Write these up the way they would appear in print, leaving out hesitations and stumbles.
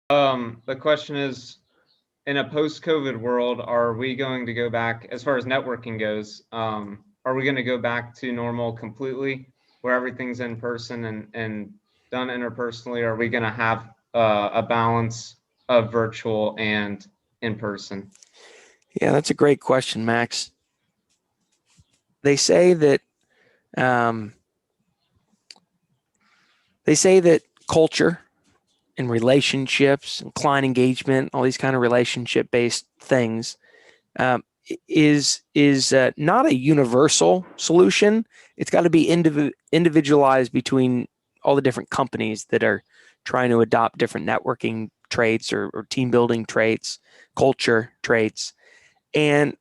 The question is, in a post-COVID world, are we going to go back, as far as networking goes, are we going to go back to normal completely, where everything's in person and done interpersonally? Or are we going to have a balance of virtual and in person? Yeah, that's a great question, Max. They say that um, culture and relationships and client engagement, all these kind of relationship based things, um, is not a universal solution. It's got to be individualized between all the different companies that are trying to adopt different networking traits or team building traits, culture traits. And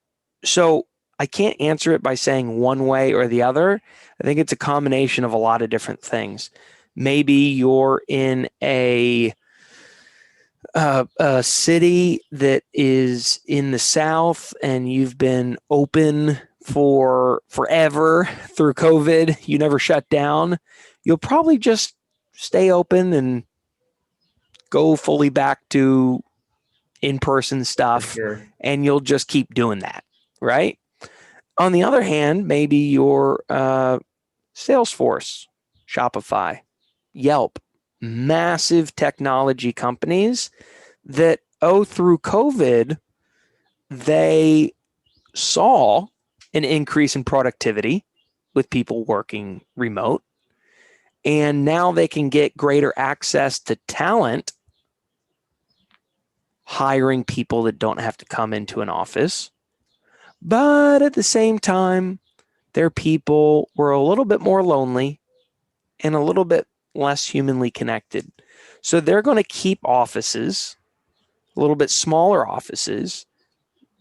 so I can't answer it by saying one way or the other. I think it's a combination of a lot of different things. Maybe you're in a city that is in the South and you've been open for forever through COVID, you never shut down, you'll probably just stay open and go fully back to in-person For stuff, sure. and you'll just keep doing that, right? On the other hand, maybe your Salesforce, Shopify, Yelp, massive technology companies that, through COVID, they saw an increase in productivity with people working remote. And now they can get greater access to talent, hiring people that don't have to come into an office. But at the same time, their people were a little bit more lonely and a little bit less humanly connected. So they're going to keep offices, a little bit smaller offices.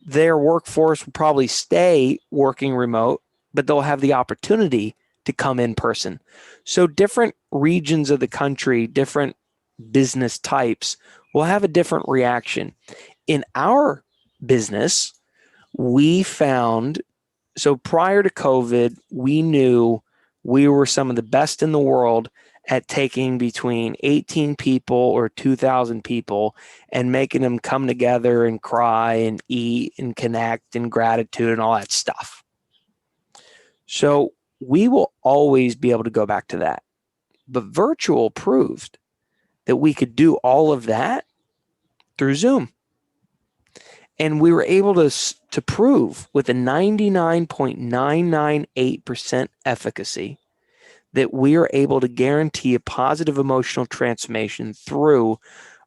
Their workforce will probably stay working remote, but they'll have the opportunity to come in person. So different regions of the country, different business types will have a different reaction. In our business, we found, so prior to COVID, we knew we were some of the best in the world at taking between 18 people or 2,000 people and making them come together and cry and eat and connect and gratitude and all that stuff. So we will always be able to go back to that. But virtual proved that we could do all of that through Zoom. And we were able to prove with a 99.998% efficacy that we are able to guarantee a positive emotional transformation through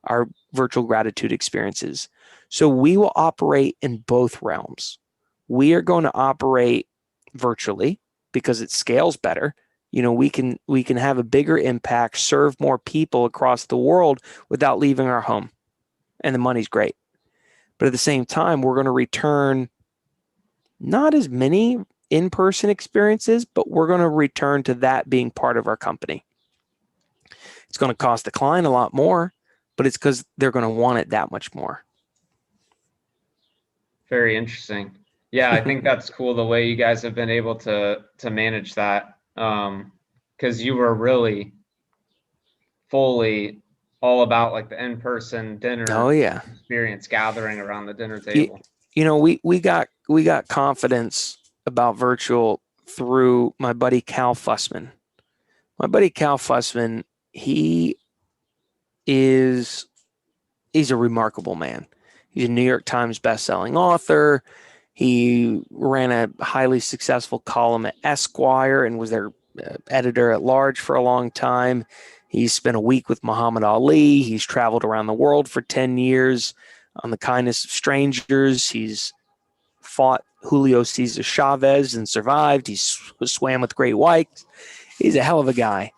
our virtual gratitude experiences. So we will operate in both realms. We are going to operate virtually because it scales better. You know, we can have a bigger impact, serve more people across the world without leaving our home. And the money's great. But at the same time, we're going to return not as many in-person experiences, but we're going to return to that being part of our company. It's going to cost the client a lot more, but it's because they're going to want it that much more. Very interesting. Yeah, I think that's cool the way you guys have been able to manage that. Because you were really fully all about like the in-person Oh dinner yeah, experience, gathering around the dinner you, table. we got confidence about virtual through my buddy Cal Fussman. My buddy Cal Fussman, is he's a remarkable man. He's a New York Times bestselling author. He ran a highly successful column at Esquire and was their editor at large for a long time. He's spent a week with Muhammad Ali. He's traveled around the world for 10 years on the kindness of strangers. He's fought Julio Cesar Chavez and survived. He swam with great whites. He's a hell of a guy.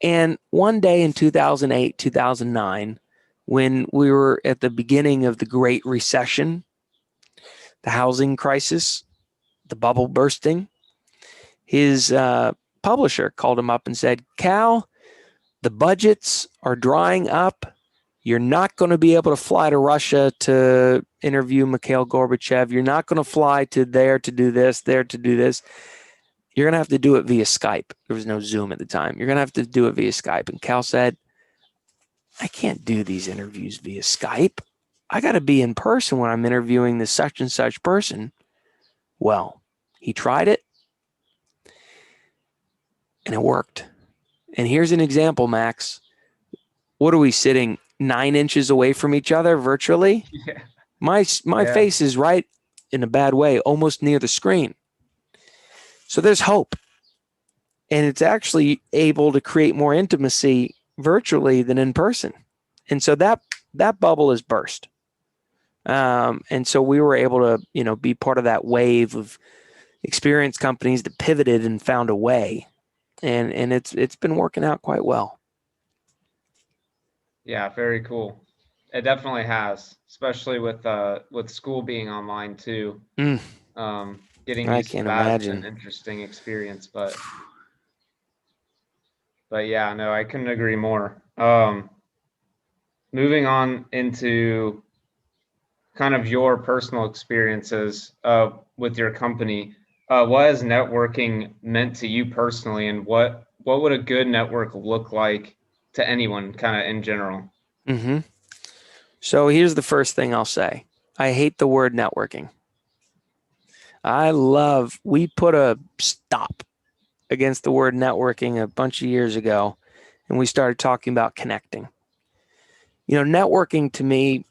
And one day in 2008, 2009, when we were at the beginning of the Great Recession, the housing crisis, the bubble bursting, his publisher called him up and said, Cal, the budgets are drying up. You're not going to be able to fly to Russia to interview Mikhail Gorbachev. You're not going to fly to there to do this, there to do this. You're going to have to do it via Skype. There was no Zoom at the time. You're going to have to do it via Skype. And Cal said, I can't do these interviews via Skype. I got to be in person when I'm interviewing this such and such person. Well, he tried it and it worked. And here's an example, Max. What are we sitting 9 inches away from each other virtually? Yeah. My Yeah. face is right in a bad way, almost near the screen. So there's hope. And it's actually able to create more intimacy virtually than in person. And so that bubble is burst. And so we were able to, be part of that wave of experienced companies that pivoted and found a way. And it's been working out quite well. Yeah, very cool. It definitely has, especially with school being online too. Mm, Getting I used to can't that has been an imagine. interesting experience, but yeah, no, I couldn't agree more. Moving on into kind of your personal experiences with your company, what has networking meant to you personally, and what would a good network look like to anyone, kind of in general? Mm-hmm. So here's the first thing I'll say. I hate the word networking. We put a stop against the word networking a bunch of years ago, and we started talking about connecting. Networking to me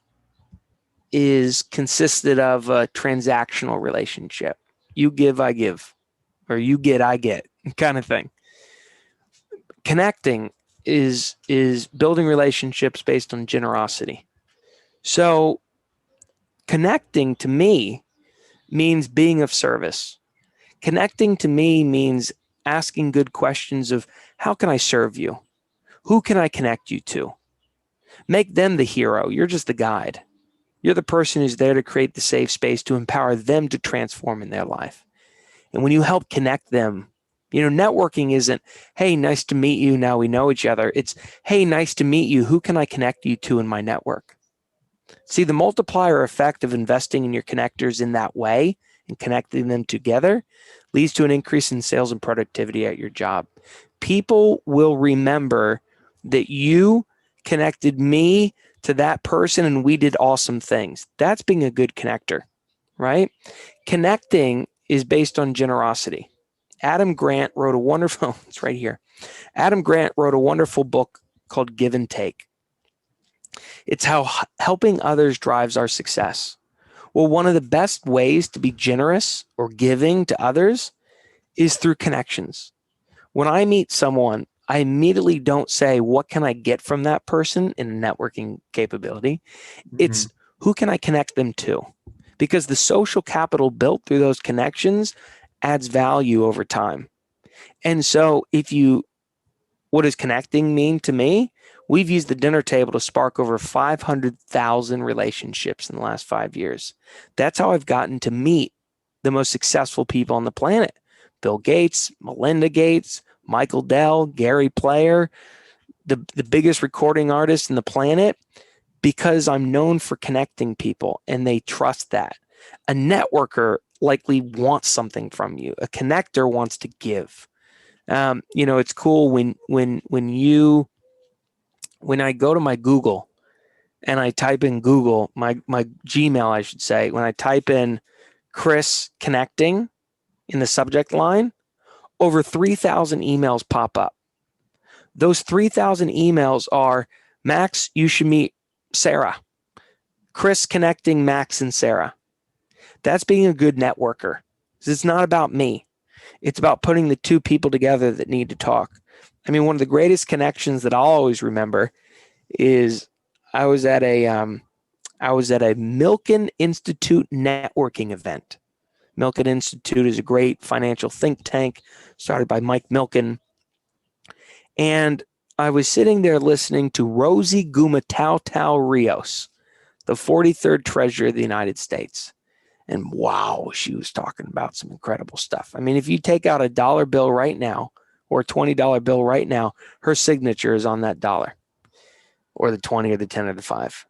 is consisted of a transactional relationship. You give, I give, or you get, I get, kind of thing. Connecting is building relationships based on generosity. So connecting to me means being of service. Connecting to me means asking good questions of how can I serve you? Who can I connect you to? Make them the hero. You're just the guide. You're the person who's there to create the safe space to empower them to transform in their life. And when you help connect them, networking isn't, hey, nice to meet you. Now we know each other. It's, hey, nice to meet you. Who can I connect you to in my network? See, the multiplier effect of investing in your connectors in that way and connecting them together leads to an increase in sales and productivity at your job. People will remember that you connected me to that person and we did awesome things. That's being a good connector, right? Connecting is based on generosity. Adam Grant wrote a wonderful, it's right here. Adam Grant wrote a wonderful book called Give and Take. It's how helping others drives our success. Well, one of the best ways to be generous or giving to others is through connections. When I meet someone, I immediately don't say, what can I get from that person in a networking capability? It's who can I connect them to? Because the social capital built through those connections adds value over time. And so what does connecting mean to me? We've used the dinner table to spark over 500,000 relationships in the last 5 years. That's how I've gotten to meet the most successful people on the planet. Bill Gates, Melinda Gates, Michael Dell, Gary Player, the biggest recording artist in the planet, because I'm known for connecting people and they trust that. A networker likely wants something from you. A connector wants to give. It's cool when I go to my Google and I type in Google, my Gmail, I should say, when I type in Chris connecting in the subject line, over 3,000 emails pop up. Those 3,000 emails are, Max, you should meet Sarah. Chris connecting Max and Sarah. That's being a good networker. It's not about me. It's about putting the two people together that need to talk. I mean, one of the greatest connections that I'll always remember is I was at a Milken Institute networking event. Milken Institute is a great financial think tank started by Mike Milken. And I was sitting there listening to Rosie Gumatau Rios, the 43rd Treasurer of the United States. And wow, she was talking about some incredible stuff. I mean, if you take out a dollar bill right now or a $20 bill right now, her signature is on that dollar or the 20 or the 10 or the 5.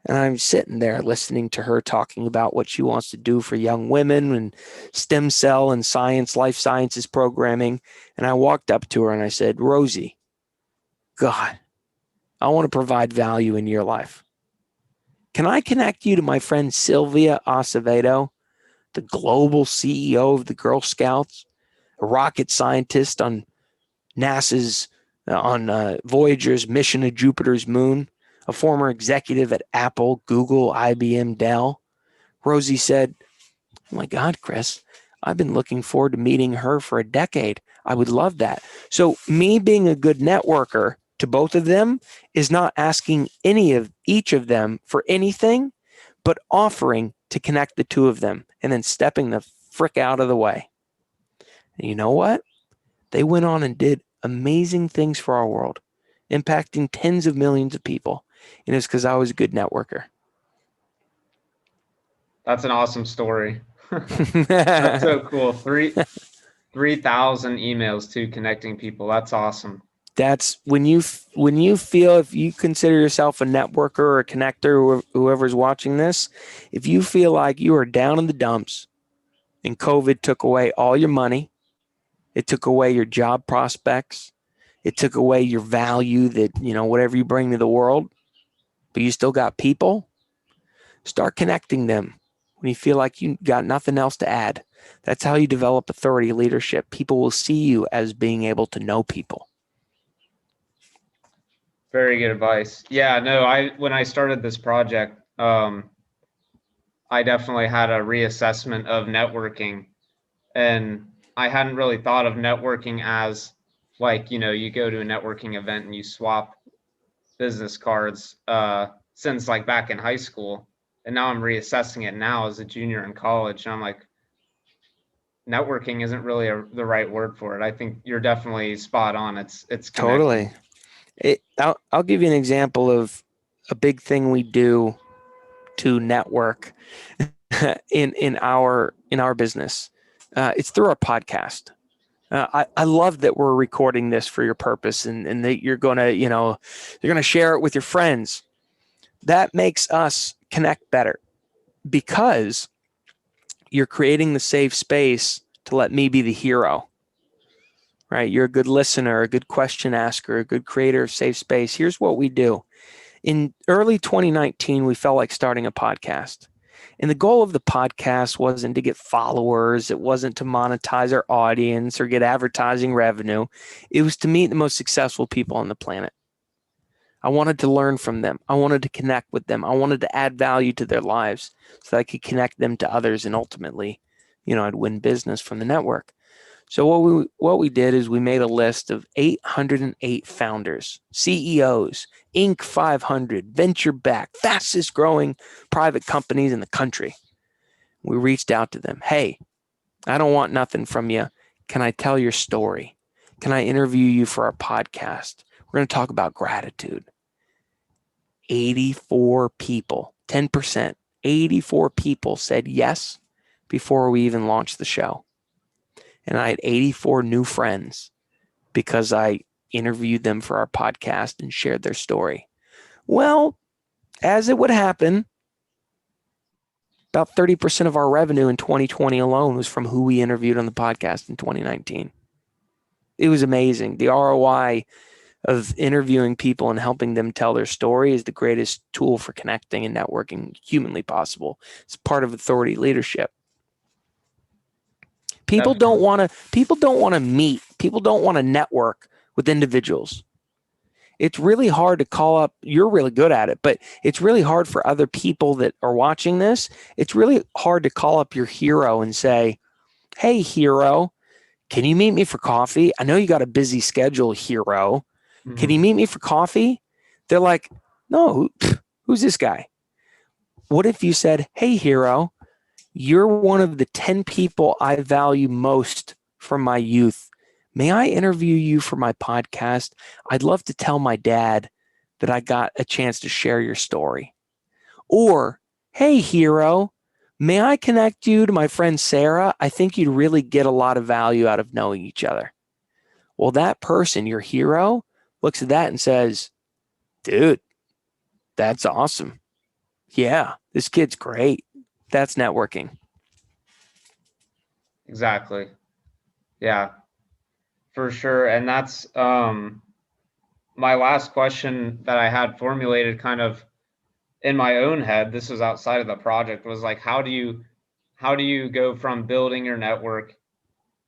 And I'm sitting there listening to her talking about what she wants to do for young women and stem cell and science, life sciences programming. And I walked up to her and I said, Rosie, God, I want to provide value in your life. Can I connect you to my friend Sylvia Acevedo, the global CEO of the Girl Scouts, a rocket scientist on NASA's on Voyager's mission to Jupiter's moon, a former executive at Apple, Google, IBM, Dell? Rosie said, "Oh my God, Chris, I've been looking forward to meeting her for a decade. I would love that." So me being a good networker to both of them is not asking any of each of them for anything, but offering to connect the two of them and then stepping the frick out of the way. And you know what? They went on and did amazing things for our world, impacting tens of millions of people. And it's because I was a good networker. That's an awesome story. That's so cool. 3,000 emails to connecting people. That's awesome. That's when you feel, if you consider yourself a networker or a connector, or whoever's watching this, if you feel like you are down in the dumps and COVID took away all your money, it took away your job prospects, it took away your value, that, whatever you bring to the world, but you still got people, start connecting them when you feel like you got nothing else to add. That's how you develop authority leadership. People will see you as being able to know people. Very good advice. Yeah, no, when I started this project, I definitely had a reassessment of networking, and I hadn't really thought of networking as like, you go to a networking event and you swap business cards since like back in high school. And now I'm reassessing it now as a junior in college. And I'm like, networking isn't really the right word for it. I think you're definitely spot on. It's connecting. Totally. I'll give you an example of a big thing we do to network in our business. It's through our podcast. I love that we're recording this for your purpose, and that you're gonna share it with your friends. That makes us connect better because you're creating the safe space to let me be the hero. Right? You're a good listener, a good question asker, a good creator of safe space. Here's what we do. In early 2019, we felt like starting a podcast. And the goal of the podcast wasn't to get followers. It wasn't to monetize our audience or get advertising revenue. It was to meet the most successful people on the planet. I wanted to learn from them. I wanted to connect with them. I wanted to add value to their lives so that I could connect them to others, and ultimately, I'd win business from the network. So what we did is we made a list of 808 founders, CEOs, Inc. 500, venture backed, fastest growing private companies in the country. We reached out to them. Hey, I don't want nothing from you. Can I tell your story? Can I interview you for our podcast? We're going to talk about gratitude. 84 people, 10%, 84 people said yes before we even launched the show. And I had 84 new friends because I interviewed them for our podcast and shared their story. Well, as it would happen, about 30% of our revenue in 2020 alone was from who we interviewed on the podcast in 2019. It was amazing. The ROI of interviewing people and helping them tell their story is the greatest tool for connecting and networking humanly possible. It's part of authority leadership. People don't Definitely. want to meet. People don't want to network with individuals. It's really hard to call up. You're really good at it, but it's really hard for other people that are watching this. It's really hard to call up your hero and say, "Hey, hero, can you meet me for coffee? I know you got a busy schedule, hero. Can you Mhm. meet me for coffee?" They're like, "No, who's this guy?" What if you said, "Hey, hero, you're one of the 10 people I value most from my youth. May I interview you for my podcast? I'd love to tell my dad that I got a chance to share your story." Or, "Hey, hero, may I connect you to my friend Sarah? I think you'd really get a lot of value out of knowing each other." Well, that person, your hero, looks at that and says, "Dude, that's awesome. Yeah, this kid's great." That's networking. Exactly. Yeah, for sure. And that's my last question that I had formulated kind of in my own head, this was outside of the project, was like, how do you go from building your network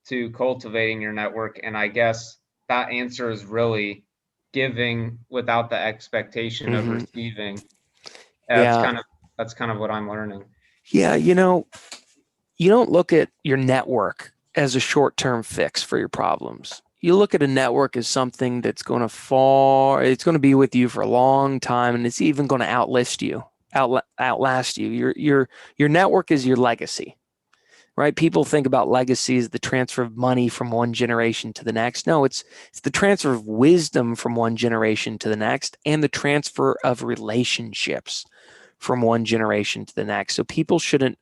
to cultivating your network? And I guess that answer is really giving without the expectation of Mm-hmm. receiving. Yeah. That's kind of what I'm learning. Yeah. You don't look at your network as a short-term fix for your problems. You look at a network as something that's it's going to be with you for a long time, and it's even going to outlast you. Your network is your legacy, right? People think about legacy as the transfer of money from one generation to the next. No, it's the transfer of wisdom from one generation to the next, and the transfer of relationships from one generation to the next. So people shouldn't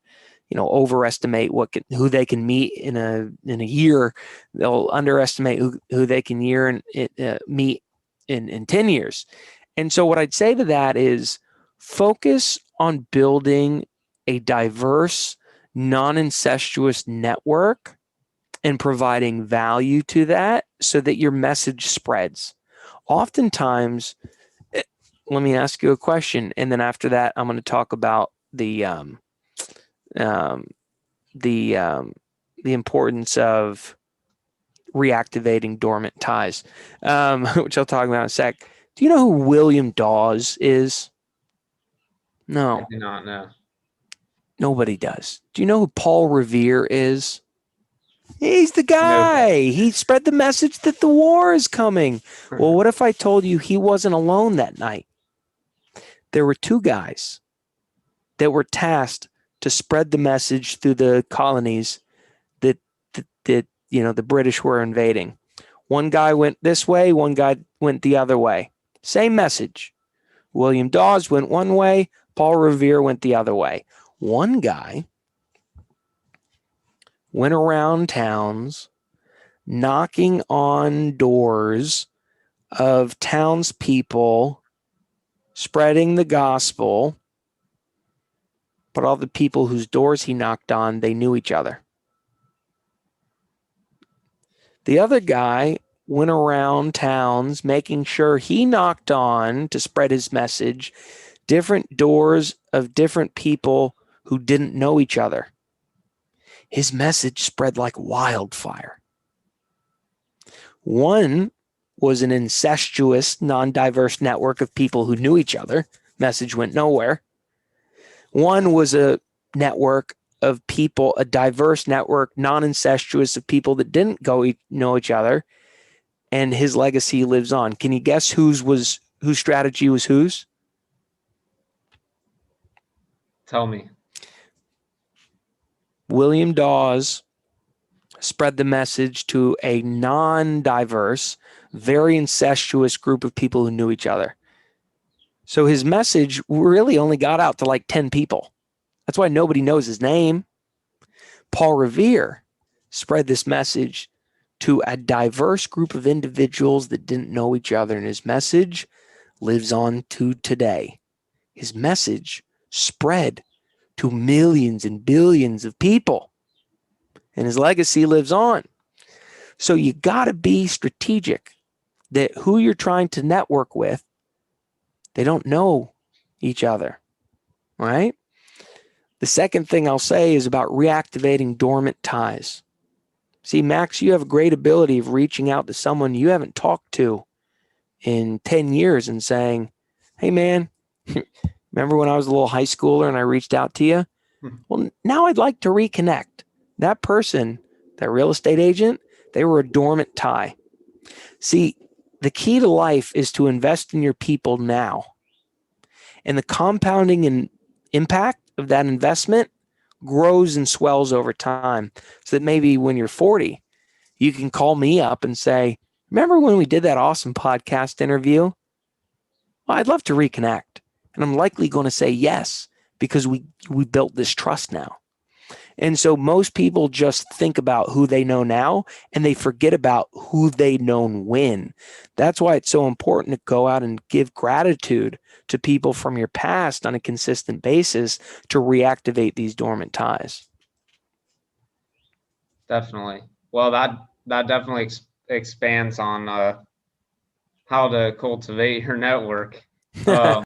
overestimate who they can meet in a year. They'll underestimate who they can meet in 10 years. And so what I'd say to that is focus on building a diverse, non-incestuous network and providing value to that so that your message spreads. Oftentimes, let me ask you a question, and then after that, I'm going to talk about um, the um, the importance of reactivating dormant ties, which I'll talk about in a sec. Do you know who William Dawes is? I No, do not know. nobody does. Do you know who Paul Revere is? He's the Nope. guy. He spread the message that the war is coming. Well, what if I told you he wasn't alone that night? There were two guys that were tasked to spread the message through the colonies that the British were invading. One guy went this way, one guy went the other way. Same message. William Dawes went one way, Paul Revere went the other way. One guy went around towns knocking on doors of townspeople, spreading the gospel, but all the people whose doors he knocked on, they knew each other. The other guy went around towns making sure he knocked on to spread his message different doors of different people who didn't know each other. His message spread like wildfire. One was an incestuous, non-diverse network of people who knew each other. Message went nowhere. One was a network of people, a diverse network, non-incestuous of people that didn't know each other, and his legacy lives on. Can you guess whose strategy was whose? Tell me. William Dawes spread the message to a non-diverse, very incestuous group of people who knew each other. So his message really only got out to like 10 people. That's why nobody knows his name. Paul Revere spread this message to a diverse group of individuals that didn't know each other, and his message lives on to today. His message spread to millions and billions of people, and his legacy lives on. So you got to be strategic that who you're trying to network with, they don't know each other, right? The second thing I'll say is about reactivating dormant ties. See, Max, you have a great ability of reaching out to someone you haven't talked to in 10 years and saying, hey, man, remember when I was a little high schooler and I reached out to you? Well, now I'd like to reconnect. That person, that real estate agent, they were a dormant tie. See, the key to life is to invest in your people now. And the compounding and impact of that investment grows and swells over time. So that maybe when you're 40, you can call me up and say, remember when we did that awesome podcast interview? Well, I'd love to reconnect. And I'm likely going to say yes, because we built this trust now. And so most people just think about who they know now and they forget about who they known when. That's why it's so important to go out and give gratitude to people from your past on a consistent basis to reactivate these dormant ties. Definitely. Well, that definitely expands on how to cultivate your network. Uh,